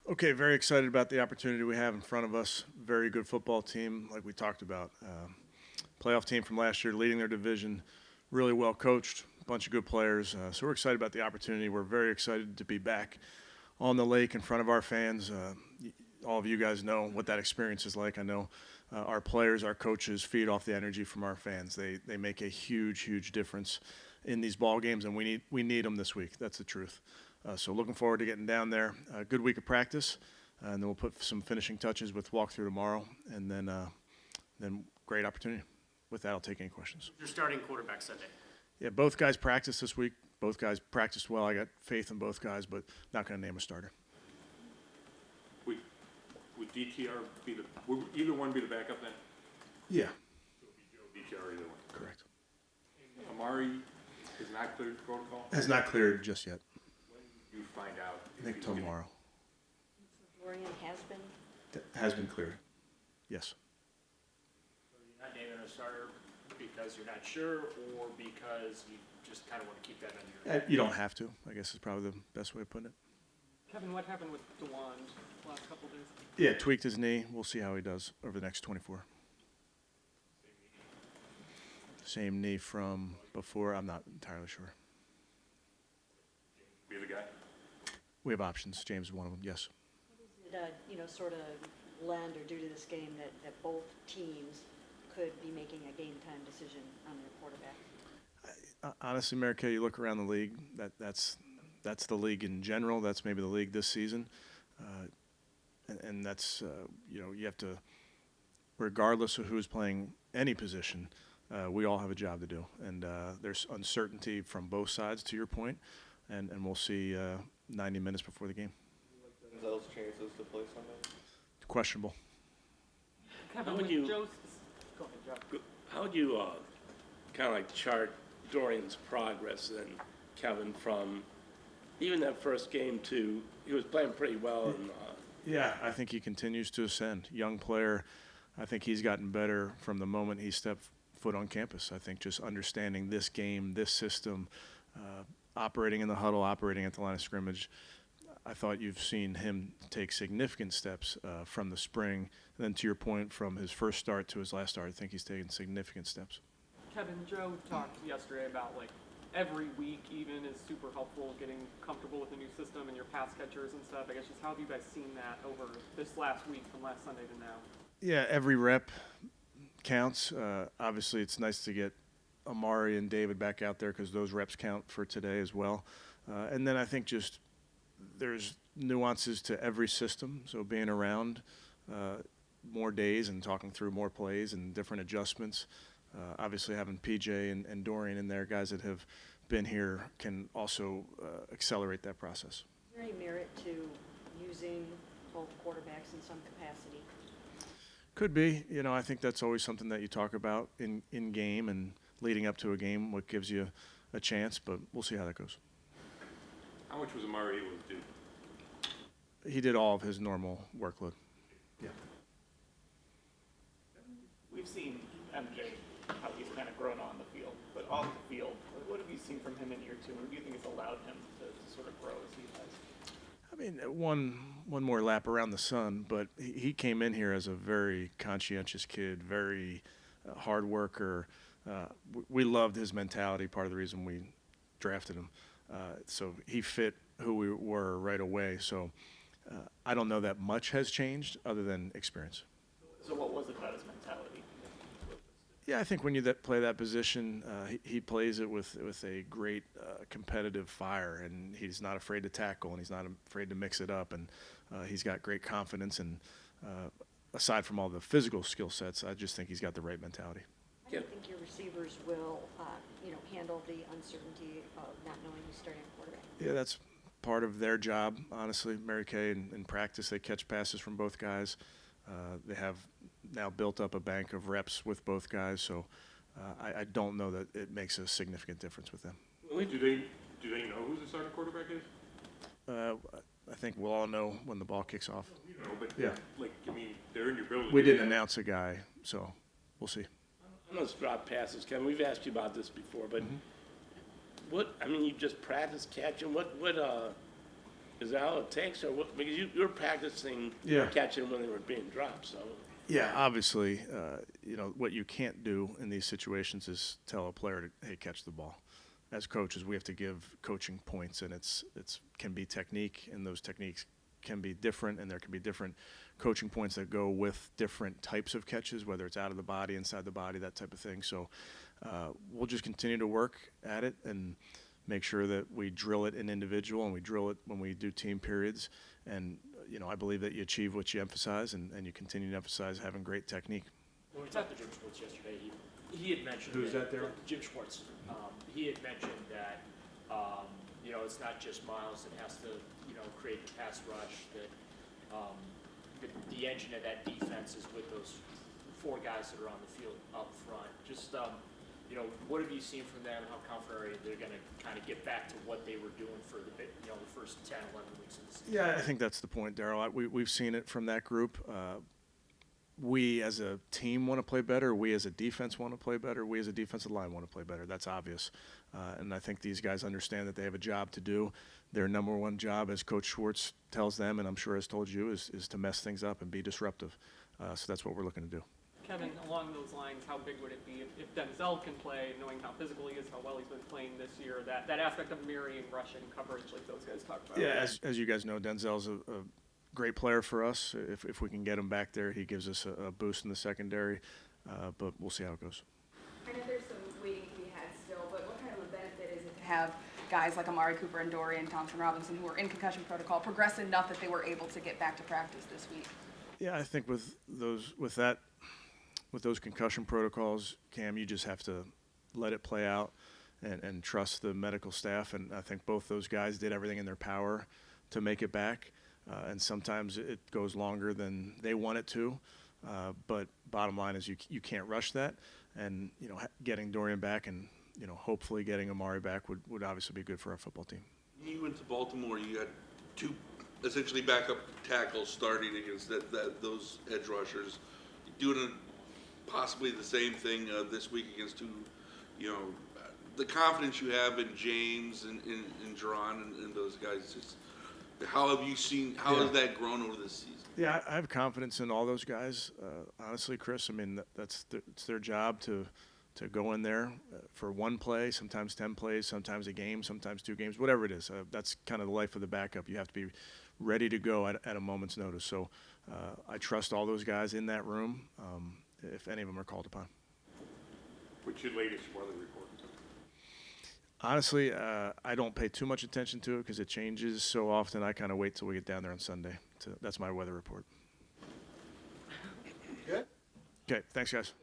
Okay, very excited about the opportunity we have in front of us. Very good football team, like we talked about. Playoff team from last year, leading their division, really well coached, bunch of good players. So we're excited about the opportunity. We're very excited to be back on the lake in front of our fans. All of you guys know what that experience is like. I know our players, our coaches feed off the energy from our fans. They make a huge difference in these ball games, and we need them this week. That's the truth. So looking forward to getting down there. A good week of practice, and then we'll put some finishing touches with walkthrough tomorrow, and then great opportunity. With that, I'll take any questions. Your starting quarterback Sunday. Yeah, both guys practiced this week. Both guys practiced well. I got faith in both guys, but not going to name a starter. Would DTR would either one be the backup then? Yeah, So it would be Joe, DTR, either one. correct. Amari is not cleared protocol? Has not cleared just yet. When do you find out? I think tomorrow. Dorian has been. Has been cleared. Yes. So you're not naming a starter because you're not sure, or because you just kind of want to keep that under your. You don't have to, I guess is probably the best way of putting it. Kevin, what happened with DeWand last couple days? Yeah, tweaked his knee. We'll see how he does over the next 24. Same knee from before. I'm not entirely sure. Be the guy? We have options. James is one of them. Yes. Did sort of lend or due to this game that both teams could be making a game time decision on their quarterback? Honestly, Mary Kay, you look around the league. That's the league in general. That's maybe the league this season, and that's you have to, regardless of who's playing any position, we all have a job to do, and there's uncertainty from both sides. To your point, and we'll see 90 minutes before the game. Denzel's chances to play Sunday? Questionable. Kevin, How would with you- Joe's, go ahead, Joe. How would you kind of like chart Dorian's progress then, Kevin, from even that first game to he was playing pretty well and Yeah, I think he continues to ascend. Young player. I think he's gotten better from the moment he stepped foot on campus. I think just understanding this game, this system, operating in the huddle, operating at the line of scrimmage. I thought you've seen him take significant steps from the spring. And then to your point, from his first start to his last start, I think he's taken significant steps. Kevin, Joe talked yesterday about every week even is super helpful getting comfortable with the new system and your pass catchers and stuff. I guess just how have you guys seen that over this last week from last Sunday to now? Yeah, every rep counts. Obviously, it's nice to get Amari and David back out there because those reps count for today as well. And then I think just there's nuances to every system. So being around more days and talking through more plays and different adjustments. Obviously, having PJ and Dorian in there, guys that have been here, can also accelerate that process. Is there any merit to using both quarterbacks in some capacity? Could be. I think that's always something that you talk about in game and leading up to a game, what gives you a chance, but we'll see how that goes. How much was Amari able to do? He did all of his normal workload. Yeah. We've seen MJ, how he's kind of grown on the field, but off the field, what have you seen from him in year two? What do you think has allowed him to sort of grow as he has? I mean, one more lap around the sun, but he came in here as a very conscientious kid, very hard worker. We loved his mentality, part of the reason we drafted him. So he fit who we were right away. So I don't know that much has changed other than experience. So what was it about his mentality? Yeah, I think when you play that position, he plays it with a great competitive fire, and he's not afraid to tackle, and he's not afraid to mix it up, and he's got great confidence. And aside from all the physical skill sets, I just think he's got the right mentality. How do you think your receivers will, handle the uncertainty of not knowing who's starting quarterback? Yeah, that's part of their job, honestly. Mary Kay, in practice, they catch passes from both guys. They have now built up a bank of reps with both guys, so I don't know that it makes a significant difference with them. Do they know who the starting quarterback is? I think we'll all know when the ball kicks off. But Yeah. they're in your building. We didn't announce a guy, so we'll see. on those drop passes, Kevin. We've asked you about this before, but you just practice catching. Is that all it takes, or what? Because you're practicing Yeah. catching when they were being dropped, so. Yeah, obviously, what you can't do in these situations is tell a player to, hey, catch the ball. As coaches, we have to give coaching points, and it's can be technique, and those techniques can be different, and there can be different coaching points that go with different types of catches, whether it's out of the body, inside the body, that type of thing. So we'll just continue to work at it and make sure that we drill it in individual and we drill it when we do team periods. And, I believe that you achieve what you emphasize, and you continue to emphasize having great technique. When we talked to Jim Schwartz yesterday, he had mentioned. Who's that there? Jim Schwartz. He had mentioned that, it's not just Miles that has to, create the pass rush, that the engine of that defense is with those 4 guys that are on the field up front. Just, what have you seen from them? How confident are you they're going to kind of get back to what they were doing for the first 10, 11 weeks of the season? Yeah, I think that's the point, Daryl. We've seen it from that group. We as a team want to play better. We as a defense want to play better. We as a defensive line want to play better. That's obvious. And I think these guys understand that they have a job to do. Their number one job, as Coach Schwartz tells them, and I'm sure has told you, is to mess things up and be disruptive. So that's what we're looking to do. Kevin, along those lines, how big would it be if Denzel can play, knowing how physical he is, how well he's been playing this year, that aspect of marrying rushing coverage like those guys talked about? Yeah, as you guys know, Denzel's a great player for us. If we can get him back there, he gives us a boost in the secondary, but we'll see how it goes. I know there's some waiting to be had still, but what kind of a benefit is it to have guys like Amari Cooper and Dorian Thompson-Robinson who are in concussion protocol progress enough that they were able to get back to practice this week? Yeah, I think with those concussion protocols, Cam, you just have to let it play out and trust the medical staff. And I think both those guys did everything in their power to make it back. And sometimes it goes longer than they want it to. But bottom line is you can't rush that. And, getting Dorian back and, hopefully getting Amari back would obviously be good for our football team. You went to Baltimore, you had 2 essentially backup tackles starting against those edge rushers. Doing possibly the same thing this week against 2, the confidence you have in James and Jerron and those guys. Just how have you seen? How has that grown over this season? Yeah, I have confidence in all those guys. Honestly, Chris, I mean it's their job to go in there for 1 play, sometimes 10 plays, sometimes a game, sometimes 2 games, whatever it is. That's kind of the life of the backup. You have to be ready to go at a moment's notice. So I trust all those guys in that room if any of them are called upon. What's your latest weather report? Honestly, I don't pay too much attention to it because it changes so often. I kind of wait till we get down there on Sunday. That's my weather report. Good. Okay, thanks, guys.